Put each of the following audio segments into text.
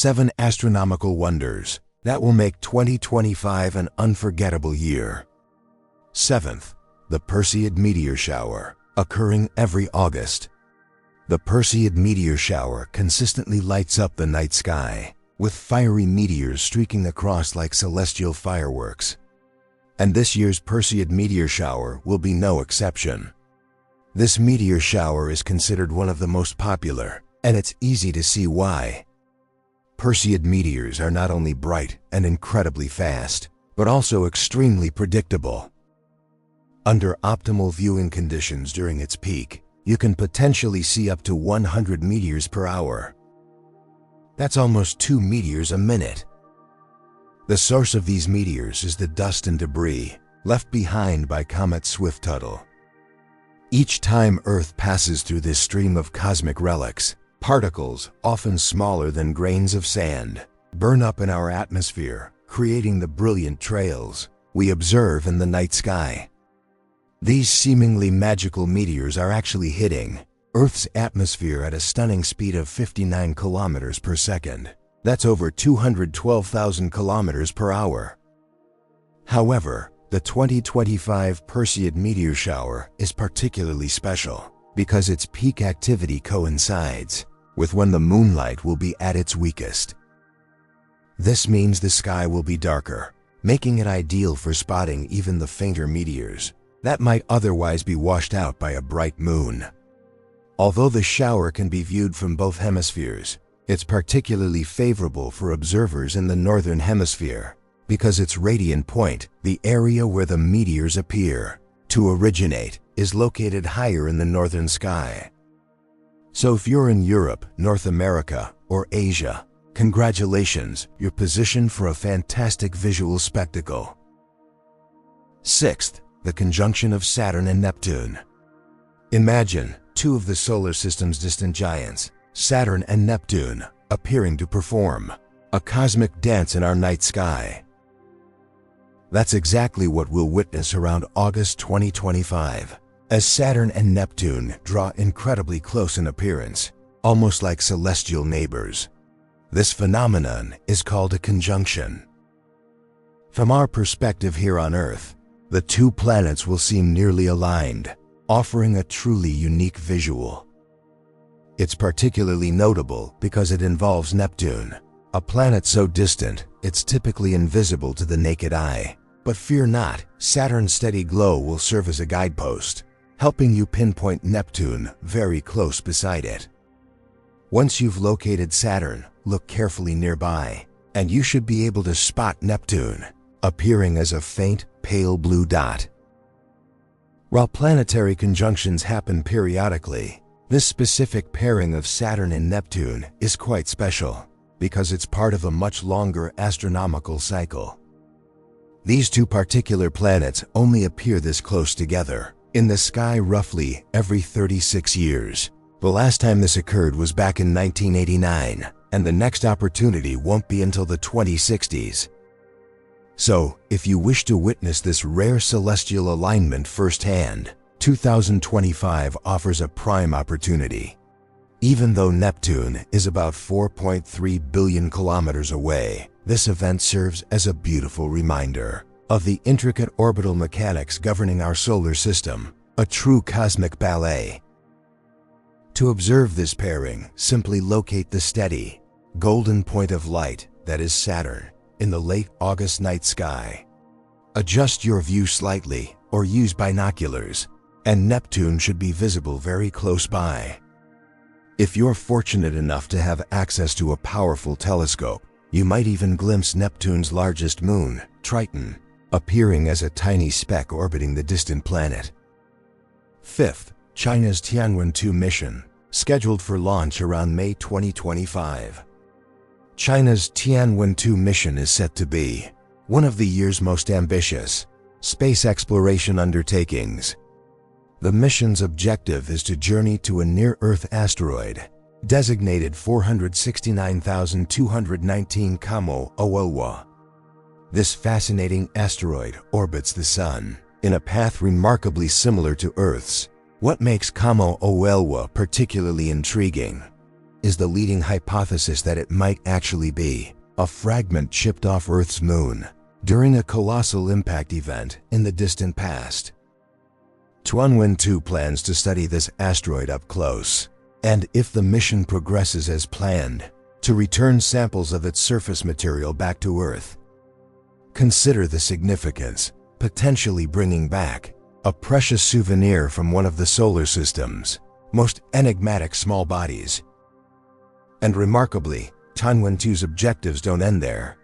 7 astronomical wonders that will make 2025 an unforgettable year. 7th, the Perseid meteor shower, occurring every August. The Perseid meteor shower consistently lights up the night sky, with fiery meteors streaking across like celestial fireworks. And this year's Perseid meteor shower will be no exception. This meteor shower is considered one of the most popular, and it's easy to see why. Perseid meteors are not only bright and incredibly fast, but also extremely predictable. Under optimal viewing conditions during its peak, you can potentially see up to 100 meteors per hour. That's almost 2 meteors a minute. The source of these meteors is the dust and debris left behind by Comet Swift-Tuttle. Each time Earth passes through this stream of cosmic relics, particles, often smaller than grains of sand, burn up in our atmosphere, creating the brilliant trails we observe in the night sky. These seemingly magical meteors are actually hitting Earth's atmosphere at a stunning speed of 59 kilometers per second. That's over 212,000 kilometers per hour. However, the 2025 Perseid meteor shower is particularly special because its peak activity coincides with when the moonlight will be at its weakest. This means the sky will be darker, making it ideal for spotting even the fainter meteors that might otherwise be washed out by a bright moon. Although the shower can be viewed from both hemispheres, it's particularly favorable for observers in the northern hemisphere because its radiant point, the area where the meteors appear to originate, is located higher in the northern sky. So if you're in Europe, North America, or Asia, congratulations, you're positioned for a fantastic visual spectacle. 6th, the conjunction of Saturn and Neptune. Imagine two of the solar system's distant giants, Saturn and Neptune, appearing to perform a cosmic dance in our night sky. That's exactly what we'll witness around August 2025, as Saturn and Neptune draw incredibly close in appearance, almost like celestial neighbors. This phenomenon is called a conjunction. From our perspective here on Earth, the two planets will seem nearly aligned, offering a truly unique visual. It's particularly notable because it involves Neptune, a planet so distant it's typically invisible to the naked eye. But fear not, Saturn's steady glow will serve as a guidepost, helping you pinpoint Neptune very close beside it. Once you've located Saturn, look carefully nearby, and you should be able to spot Neptune, appearing as a faint, pale blue dot. While planetary conjunctions happen periodically, this specific pairing of Saturn and Neptune is quite special because it's part of a much longer astronomical cycle. These two particular planets only appear this close together in the sky roughly every 36 years. The last time this occurred was back in 1989, and the next opportunity won't be until the 2060s. So, if you wish to witness this rare celestial alignment firsthand, 2025 offers a prime opportunity. Even though Neptune is about 4.3 billion kilometers away, this event serves as a beautiful reminder of the intricate orbital mechanics governing our solar system, a true cosmic ballet. To observe this pairing, simply locate the steady, golden point of light that is Saturn in the late August night sky. Adjust your view slightly or use binoculars, and Neptune should be visible very close by. If you're fortunate enough to have access to a powerful telescope, you might even glimpse Neptune's largest moon, Triton, appearing as a tiny speck orbiting the distant planet. 5th, China's Tianwen-2 mission, scheduled for launch around May 2025. China's Tianwen-2 mission is set to be one of the year's most ambitious space exploration undertakings. The mission's objective is to journey to a near-Earth asteroid designated 469,219 Kamo Oelwa. This fascinating asteroid orbits the Sun in a path remarkably similar to Earth's. What makes Kamo Oelwa particularly intriguing is the leading hypothesis that it might actually be a fragment chipped off Earth's moon during a colossal impact event in the distant past. Tianwen-2 plans to study this asteroid up close, and if the mission progresses as planned, to return samples of its surface material back to Earth. Consider the significance, potentially bringing back a precious souvenir from one of the solar system's most enigmatic small bodies. And remarkably, Tianwen-2's objectives don't end there.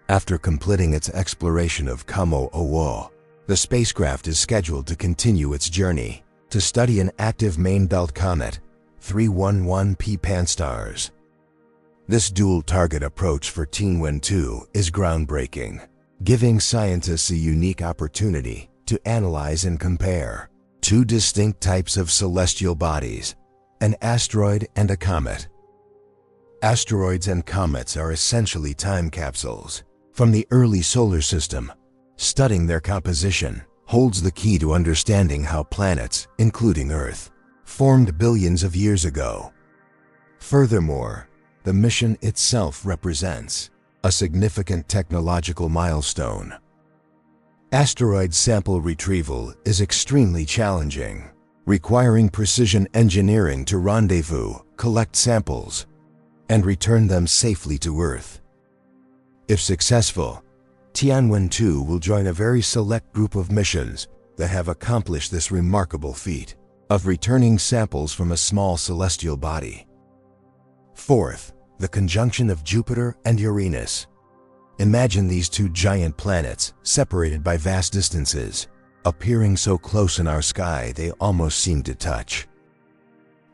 After completing its exploration of Kamo-Owo, the spacecraft is scheduled to continue its journey to study an active main belt comet, 311P Pan-STARRS. This dual-target approach for Tianwen-2 is groundbreaking, giving scientists a unique opportunity to analyze and compare two distinct types of celestial bodies, an asteroid and a comet. Asteroids and comets are essentially time capsules from the early solar system. Studying their composition holds the key to understanding how planets, including Earth, formed billions of years ago. Furthermore, the mission itself represents a significant technological milestone. Asteroid sample retrieval is extremely challenging, requiring precision engineering to rendezvous, collect samples, and return them safely to Earth. If successful, Tianwen-2 will join a very select group of missions that have accomplished this remarkable feat of returning samples from a small celestial body. Fourth, the conjunction of Jupiter and Uranus. Imagine these two giant planets, separated by vast distances, appearing so close in our sky they almost seem to touch.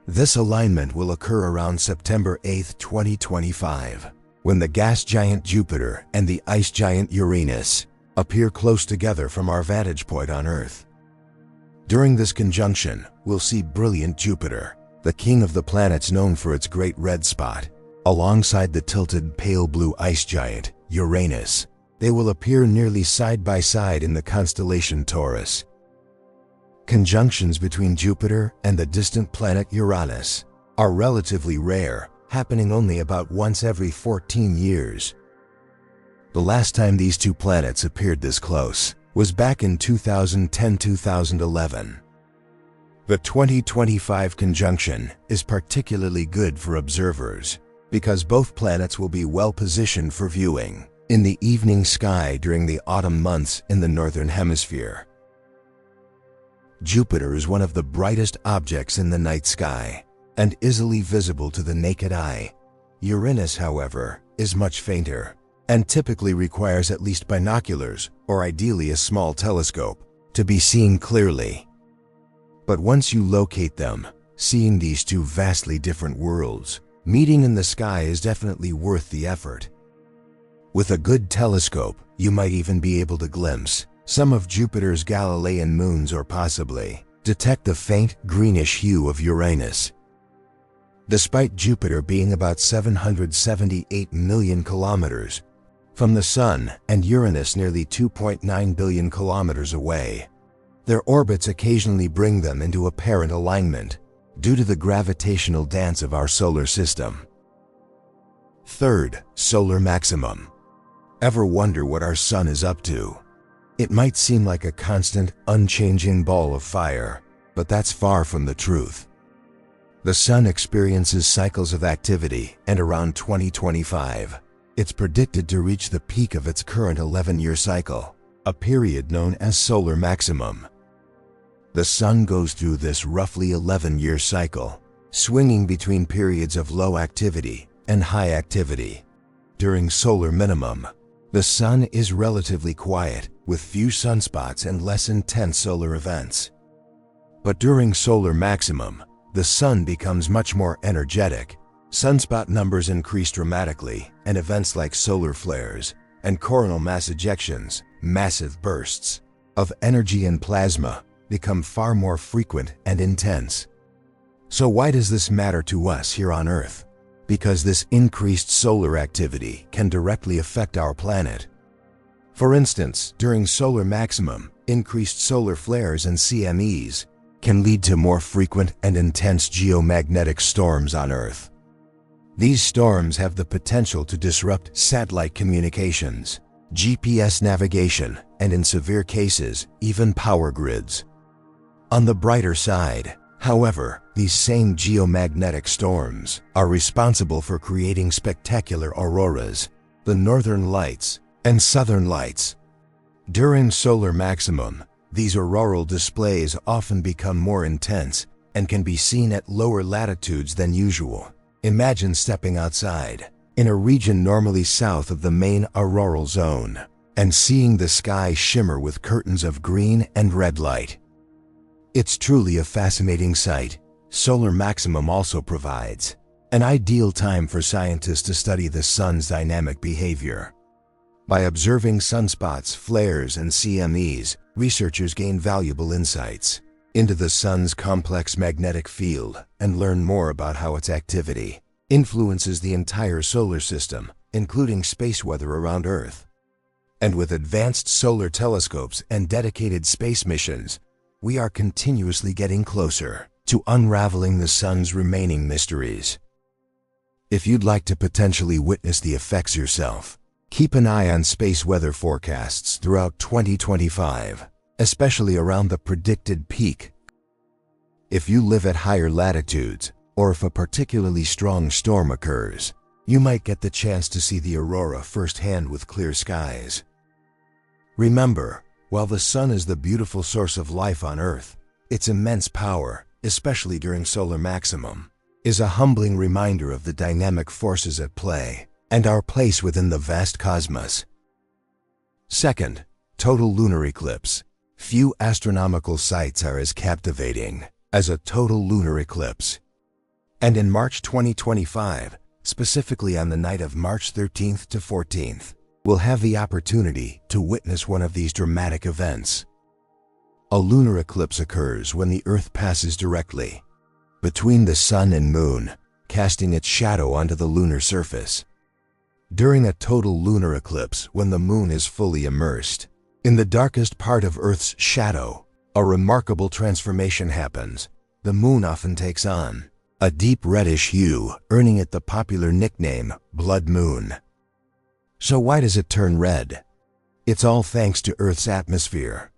This alignment will occur around September 8, 2025, when the gas giant Jupiter and the ice giant Uranus appear close together from our vantage point on Earth. During this conjunction, we'll see brilliant Jupiter, the king of the planets known for its great red spot, alongside the tilted pale blue ice giant, Uranus. They will appear nearly side by side in the constellation Taurus. Conjunctions between Jupiter and the distant planet Uranus are relatively rare, happening only about once every 14 years. The last time these two planets appeared this close was back in 2010-2011. The 2025 conjunction is particularly good for observers because both planets will be well positioned for viewing in the evening sky during the autumn months in the northern hemisphere. Jupiter is one of the brightest objects in the night sky and easily visible to the naked eye. Uranus, however, is much fainter and typically requires at least binoculars or ideally a small telescope to be seen clearly. But once you locate them, seeing these two vastly different worlds meeting in the sky is definitely worth the effort. With a good telescope, you might even be able to glimpse some of Jupiter's Galilean moons or possibly detect the faint greenish hue of Uranus. Despite Jupiter being about 778 million kilometers from the Sun and Uranus nearly 2.9 billion kilometers away, their orbits occasionally bring them into apparent alignment due to the gravitational dance of our solar system. Third, solar maximum. Ever wonder what our Sun is up to? It might seem like a constant, unchanging ball of fire, but that's far from the truth. The Sun experiences cycles of activity, and around 2025, it's predicted to reach the peak of its current 11-year cycle, a period known as solar maximum. The Sun goes through this roughly 11-year cycle, swinging between periods of low activity and high activity. During solar minimum, the Sun is relatively quiet, with few sunspots and less intense solar events. But during solar maximum, the Sun becomes much more energetic. Sunspot numbers increase dramatically, and events like solar flares and coronal mass ejections, massive bursts of energy and plasma, become far more frequent and intense. So why does this matter to us here on Earth? Because this increased solar activity can directly affect our planet. For instance, during solar maximum, increased solar flares and CMEs can lead to more frequent and intense geomagnetic storms on Earth. These storms have the potential to disrupt satellite communications, GPS navigation, and in severe cases, even power grids. On the brighter side, however, these same geomagnetic storms are responsible for creating spectacular auroras, the northern lights, and southern lights. During solar maximum, these auroral displays often become more intense and can be seen at lower latitudes than usual. Imagine stepping outside, in a region normally south of the main auroral zone, and seeing the sky shimmer with curtains of green and red light. It's truly a fascinating sight. Solar maximum also provides an ideal time for scientists to study the sun's dynamic behavior. By observing sunspots, flares, and CMEs, researchers gain valuable insights into the sun's complex magnetic field and learn more about how its activity influences the entire solar system, including space weather around Earth. And with advanced solar telescopes and dedicated space missions, we are continuously getting closer to unraveling the sun's remaining mysteries. If you'd like to potentially witness the effects yourself, keep an eye on space weather forecasts throughout 2025, especially around the predicted peak. If you live at higher latitudes, or if a particularly strong storm occurs, you might get the chance to see the aurora firsthand with clear skies. Remember, while the sun is the beautiful source of life on Earth, its immense power, especially during solar maximum, is a humbling reminder of the dynamic forces at play and our place within the vast cosmos. Second, total lunar eclipse. Few astronomical sights are as captivating as a total lunar eclipse. And in March 2025, specifically on the night of March 13th to 14th, we'll have the opportunity to witness one of these dramatic events. A lunar eclipse occurs when the Earth passes directly between the sun and moon, casting its shadow onto the lunar surface. During a total lunar eclipse, when the moon is fully immersed in the darkest part of Earth's shadow, a remarkable transformation happens. The moon often takes on a deep reddish hue, earning it the popular nickname blood moon. So why does it turn red? It's all thanks to Earth's atmosphere.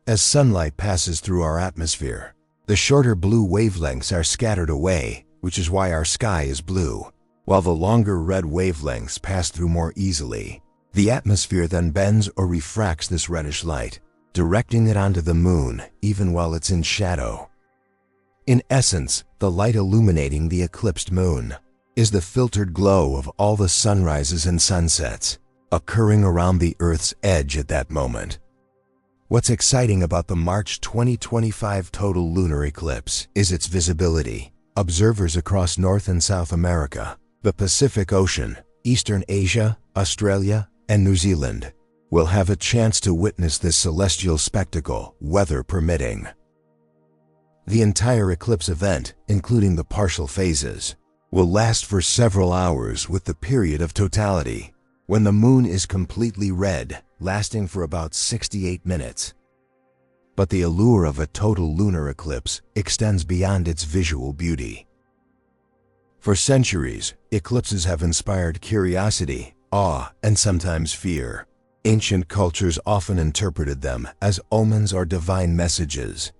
As sunlight passes through our atmosphere, the shorter blue wavelengths are scattered away, which is why our sky is blue, while the longer red wavelengths pass through more easily. The atmosphere then bends or refracts this reddish light, directing it onto the moon even while it's in shadow. In essence, the light illuminating the eclipsed moon is the filtered glow of all the sunrises and sunsets occurring around the Earth's edge at that moment. What's exciting about the March 2025 total lunar eclipse is its visibility. Observers across North and South America, the Pacific Ocean, Eastern Asia, Australia, and New Zealand will have a chance to witness this celestial spectacle, weather permitting. The entire eclipse event, including the partial phases, will last for several hours, with the period of totality, when the moon is completely red, lasting for about 68 minutes. But the allure of a total lunar eclipse extends beyond its visual beauty. For centuries, eclipses have inspired curiosity, awe, and sometimes fear. Ancient cultures often interpreted them as omens or divine messages.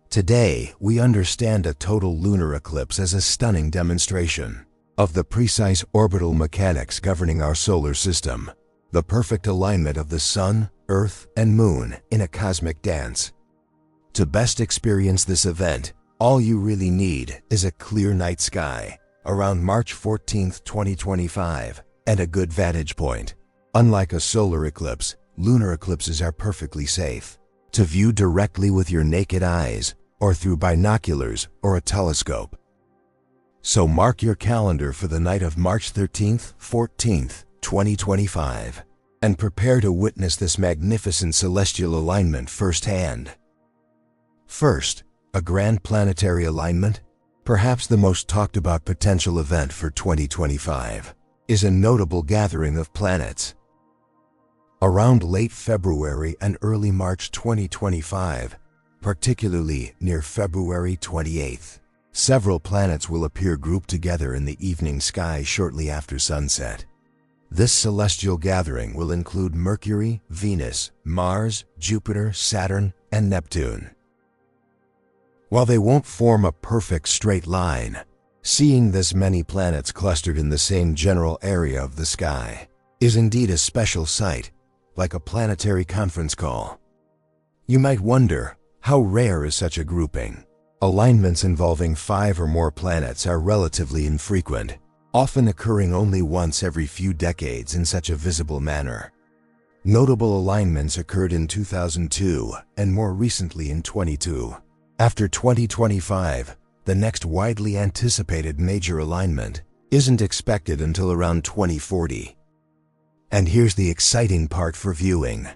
Today, we understand a total lunar eclipse as a stunning demonstration of the precise orbital mechanics governing our solar system, the perfect alignment of the sun, Earth, and moon in a cosmic dance. To best experience this event, all you really need is a clear night sky around March 14th, 2025, and a good vantage point. Unlike a solar eclipse, lunar eclipses are perfectly safe to view directly with your naked eyes or through binoculars or a telescope. So mark your calendar for the night of March 13th, 14th, 2025, and prepare to witness this magnificent celestial alignment firsthand. First, a grand planetary alignment, perhaps the most talked about potential event for 2025, is a notable gathering of planets. Around late February and early March 2025, particularly near February 28th, Several planets will appear grouped together in the evening sky shortly after sunset. This celestial gathering will include Mercury, Venus, Mars, Jupiter, Saturn, and Neptune. While they won't form a perfect straight line, seeing this many planets clustered in the same general area of the sky is indeed a special sight, like a planetary conference call. You might wonder, how rare is such a grouping? Alignments involving 5 or more planets are relatively infrequent, often occurring only once every few decades in such a visible manner. Notable alignments occurred in 2002 and more recently in 2022. After 2025, the next widely anticipated major alignment isn't expected until around 2040. And here's the exciting part for viewing.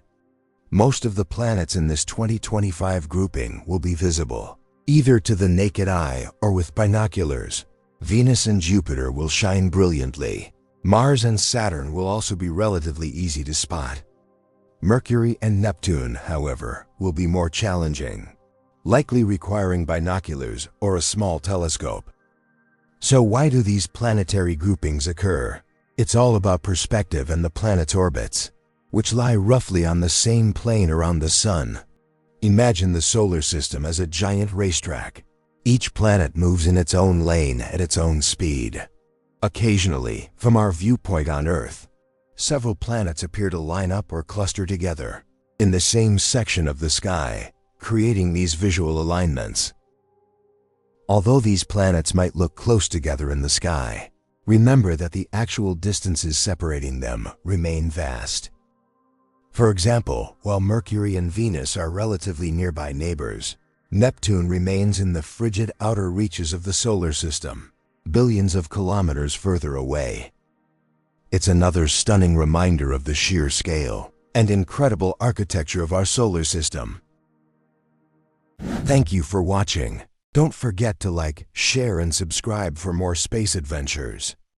Most of the planets in this 2025 grouping will be visible, either to the naked eye or with binoculars. Venus and Jupiter will shine brilliantly. Mars and Saturn will also be relatively easy to spot. Mercury and Neptune, however, will be more challenging, likely requiring binoculars or a small telescope. So why do these planetary groupings occur? It's all about perspective and the planet's orbits, which lie roughly on the same plane around the Sun. Imagine the solar system as a giant racetrack. Each planet moves in its own lane at its own speed. Occasionally, from our viewpoint on Earth, several planets appear to line up or cluster together in the same section of the sky, creating these visual alignments. Although these planets might look close together in the sky, remember that the actual distances separating them remain vast. For example, while Mercury and Venus are relatively nearby neighbors, Neptune remains in the frigid outer reaches of the solar system, billions of kilometers further away. It's another stunning reminder of the sheer scale and incredible architecture of our solar system. Thank you for watching. Don't forget to like, share, and subscribe for more space adventures.